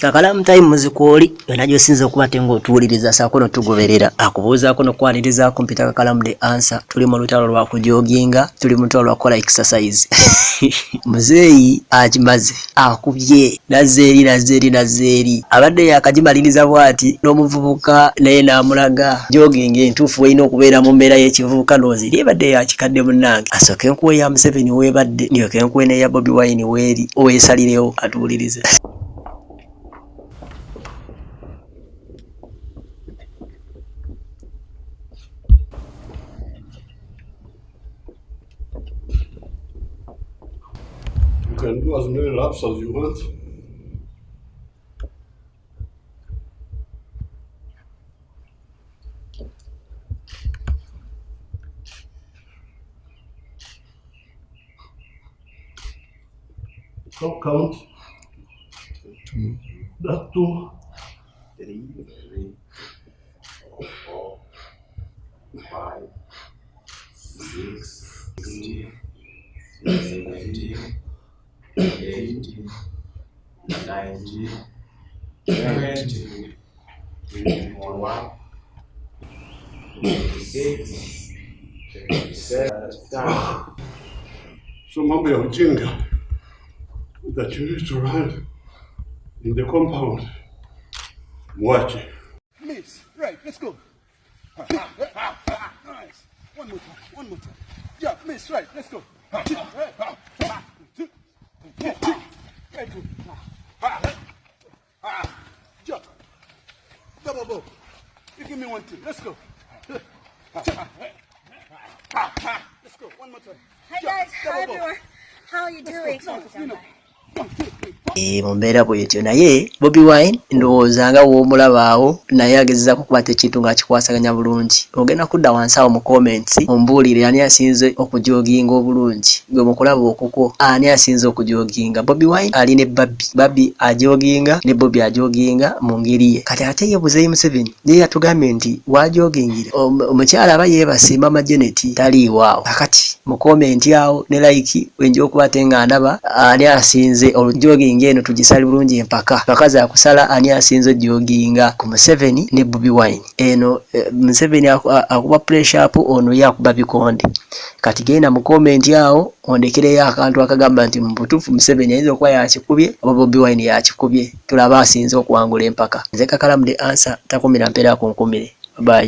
Kakalamu time muzikoli najo sinza okuba ngo tuwuliriza sakono tugoberera akubuuzaako nokwanirizaako mpita Kakalamu the answer. Tuli mu lutalo lwa kujoginga, tuli mu lutalo lwa kola exercise. Muzeeyi agimaze akubye nazeeri abadde yakagimaliriza bwati n'omuvubuka naye n'amulaga jogging entuufu weina okubeera mu mbeera y'ekivubuka nooziri ebadde yakikadde munnange. Asooke enkuwe ya Museveni weebadde ndyoke enkuwe ne ya Bobi Wine weeri oweesalirewo atuwulirize. You can do as many laps as you want. So count. That 2, 3, 4, 5, 6, 7, 18, 19, 20, 21, 26, 27. So mambo ya ujinga that you need to run in the compound. Watch it. Miss, right, let's go. Nice. One more time. Yeah, miss, right, let's go. Very good. Jump. Double bow. You give me 1, 2. Let's go. Let's go. One more time. Hi guys, hi everyone. How are you doing? Mu mbeera bwetyo naye Bobi Wine ndowooza nga w'omulabaawo naye agezezaako okukwata ekintu ng'akikwasaganya bulungi. Ogenda kudda wansi awo mu comments ombuulire ani asinze okujoginga obulungi. Gwe mu kulaba okukwo ani asinze okujoginga. Bobi Wine ali ne Babby ajoginga ne Bobi ajoginga mu ngeri ye. Kati ate yeebuzeeyo Museveni naye yatugambye nti waajogingira omukyala aba yeebase Mama Janet taliiwaawo. Kakati mu comment awo ne like wenja okuba ate nga ndaba ani asinze olujoginga eno tugisali bulungi empaka. Bakazi akusala ani asinze joginga ku Museveni ne Bobi Wine. Eno Museveni akuba pressure up ono yakuba bikonde. Kati genda mu comment awo ondekereyo akantu akagamba nti mu butuufu Museveni ayinza okuba yakikubye oba Bobi Wine yakikubye. Tulaba asinze okuwangula empaka. Nze Kakalamu the answer takumira mpeera ku nkumire. Bye.